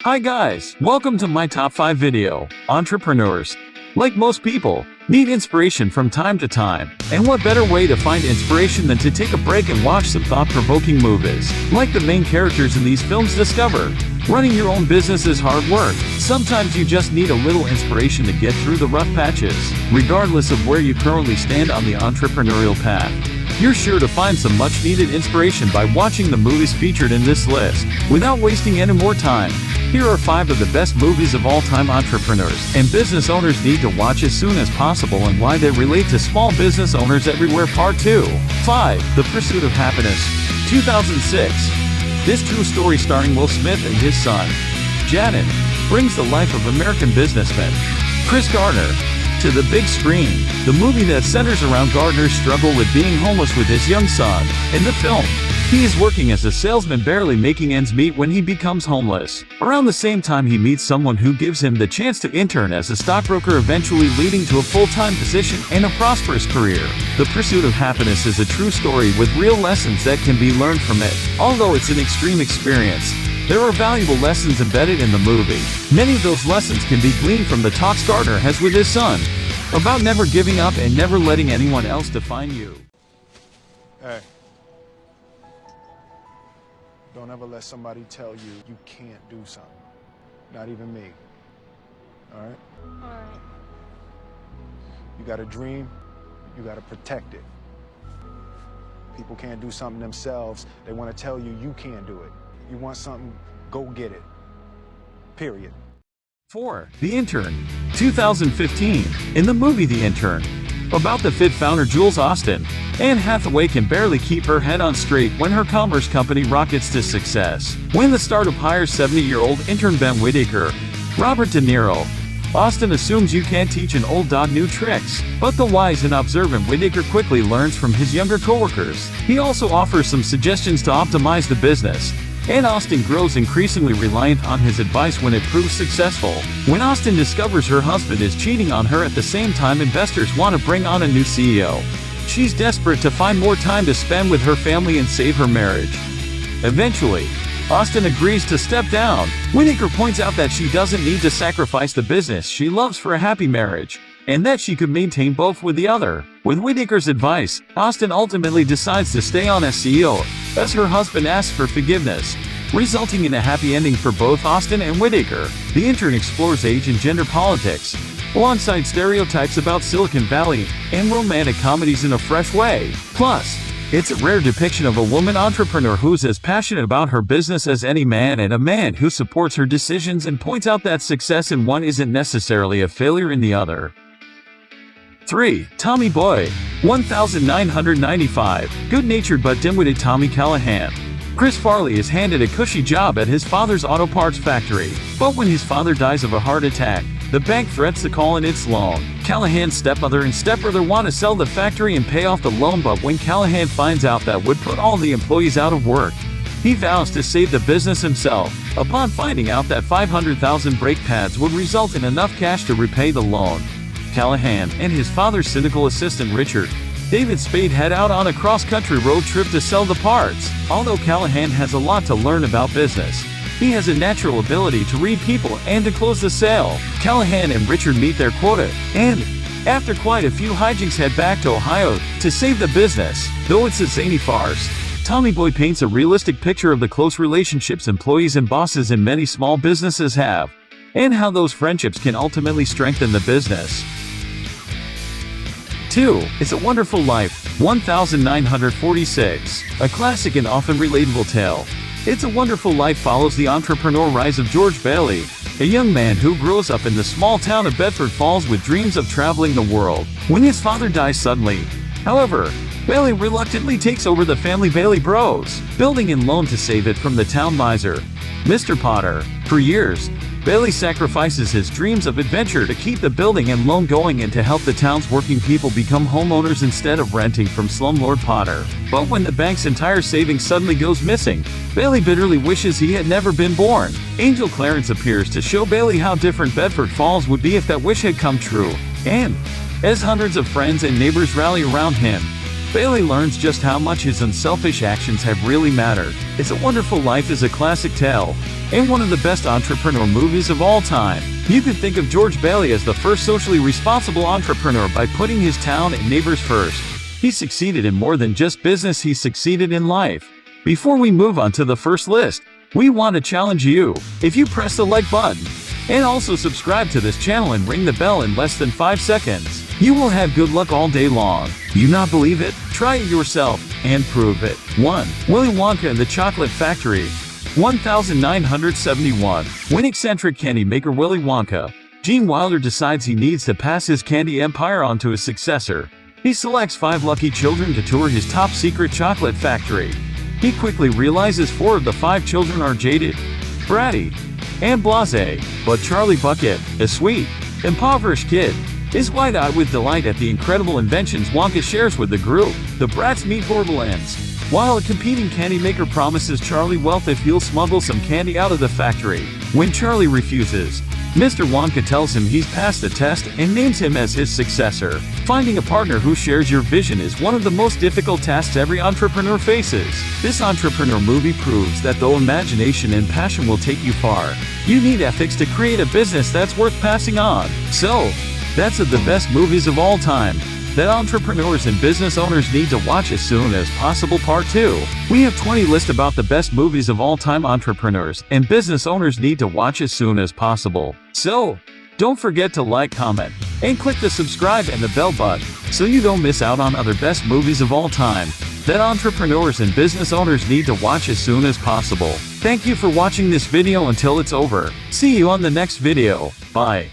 Hi guys, welcome to my top 5 video. Entrepreneurs, like most people, need inspiration from time to time. And what better way to find inspiration than to take a break and watch some thought-provoking movies, like the main characters in these films discover. Running your own business is hard work. Sometimes you just need a little inspiration to get through the rough patches. Regardless of where you currently stand on the entrepreneurial path, you're sure to find some much-needed inspiration by watching the movies featured in this list. Without wasting any more time, here are 5 of the best movies of all time entrepreneurs and business owners need to watch as soon as possible and why they relate to small business owners everywhere. Part 2. 5. The Pursuit of Happiness, 2006. This true story starring Will Smith and his son, Jaden, brings the life of American businessman Chris Gardner to the big screen. The movie that centers around Gardner's struggle with being homeless with his young son. In the film, he is working as a salesman, barely making ends meet when he becomes homeless. Around the same time, he meets someone who gives him the chance to intern as a stockbroker, eventually leading to a full-time position and a prosperous career. The Pursuit of Happiness is a true story with real lessons that can be learned from it. Although it's an extreme experience, there are valuable lessons embedded in the movie. Many of those lessons can be gleaned from the talks Gardner has with his son about never giving up and never letting anyone else define you. Hey. Don't ever let somebody tell you you can't do something. Not even me. Alright? Alright. You got a dream, you gotta protect it. People can't do something themselves. They want to tell you you can't do it. You want something, go get it. Period. 4. The Intern, 2015. In the movie The Intern, about the Fit founder Jules Austin, Anne Hathaway can barely keep her head on straight when her commerce company rockets to success. When the startup hires 70-year-old intern Ben Whitaker, Robert De Niro, Austin assumes you can't teach an old dog new tricks. But the wise and observant Whitaker quickly learns from his younger coworkers. He also offers some suggestions to optimize the business, and Austin grows increasingly reliant on his advice when it proves successful. When Austin discovers her husband is cheating on her, at the same time investors want to bring on a new CEO. She's desperate to find more time to spend with her family and save her marriage. Eventually, Austin agrees to step down. Whitaker points out that she doesn't need to sacrifice the business she loves for a happy marriage, and that she could maintain both with the other. With Whitaker's advice, Austin ultimately decides to stay on as CEO, as her husband asks for forgiveness, resulting in a happy ending for both Austin and Whitaker. The Intern explores age and gender politics, alongside stereotypes about Silicon Valley and romantic comedies in a fresh way. Plus, it's a rare depiction of a woman entrepreneur who's as passionate about her business as any man, and a man who supports her decisions and points out that success in one isn't necessarily a failure in the other. 3. Tommy Boy, 1995. Good-natured but dim-witted Tommy Callahan, Chris Farley, is handed a cushy job at his father's auto parts factory. But when his father dies of a heart attack, the bank threats to call in its loan. Callahan's stepmother and stepbrother want to sell the factory and pay off the loan, but when Callahan finds out that would put all the employees out of work, he vows to save the business himself. Upon finding out that 500,000 brake pads would result in enough cash to repay the loan, Callahan and his father's cynical assistant Richard, David Spade, head out on a cross-country road trip to sell the parts. Although Callahan has a lot to learn about business, he has a natural ability to read people and to close the sale. Callahan and Richard meet their quota, and after quite a few hijinks head back to Ohio to save the business. Though it's a zany farce, Tommy Boy paints a realistic picture of the close relationships employees and bosses in many small businesses have, and how those friendships can ultimately strengthen the business. 2. It's a Wonderful Life, 1946. A classic and often relatable tale, It's a Wonderful Life follows the entrepreneur rise of George Bailey, a young man who grows up in the small town of Bedford Falls with dreams of traveling the world. When his father dies suddenly, however, Bailey reluctantly takes over the family Bailey Bros, building and loan to save it from the town miser, Mr. Potter. For years, Bailey sacrifices his dreams of adventure to keep the building and loan going and to help the town's working people become homeowners instead of renting from slumlord Potter. But when the bank's entire savings suddenly goes missing, Bailey bitterly wishes he had never been born. Angel Clarence appears to show Bailey how different Bedford Falls would be if that wish had come true. And as hundreds of friends and neighbors rally around him, Bailey learns just how much his unselfish actions have really mattered. It's a Wonderful Life is a classic tale, and one of the best entrepreneur movies of all time. You could think of George Bailey as the first socially responsible entrepreneur by putting his town and neighbors first. He succeeded in more than just business, he succeeded in life. Before we move on to the first list, we want to challenge you. If you press the like button, and also subscribe to this channel and ring the bell in less than 5 seconds, you will have good luck all day long. You not believe it? Try it yourself, and prove it. 1. Willy Wonka and the Chocolate Factory. 1971. When eccentric candy maker Willy Wonka, Gene Wilder decides he needs to pass his candy empire on to his successor. He selects 5 lucky children to tour his top-secret chocolate factory. He quickly realizes 4 of the 5 children are jaded, bratty, and blasé, but Charlie Bucket, a sweet, impoverished kid, is wide-eyed with delight at the incredible inventions Wonka shares with the group. The brats meet horrible ends, while a competing candy maker promises Charlie wealth if he'll smuggle some candy out of the factory. When Charlie refuses, Mr. Wonka tells him he's passed the test and names him as his successor. Finding a partner who shares your vision is one of the most difficult tasks every entrepreneur faces. This entrepreneur movie proves that though imagination and passion will take you far, you need ethics to create a business that's worth passing on. So, that's the best movies of all time that entrepreneurs and business owners need to watch as soon as possible. Part 2. We have 20 lists about the best movies of all time entrepreneurs and business owners need to watch as soon as possible. So, don't forget to like, comment, and click the subscribe and the bell button so you don't miss out on other best movies of all time that entrepreneurs and business owners need to watch as soon as possible. Thank you for watching this video until it's over. See you on the next video. Bye.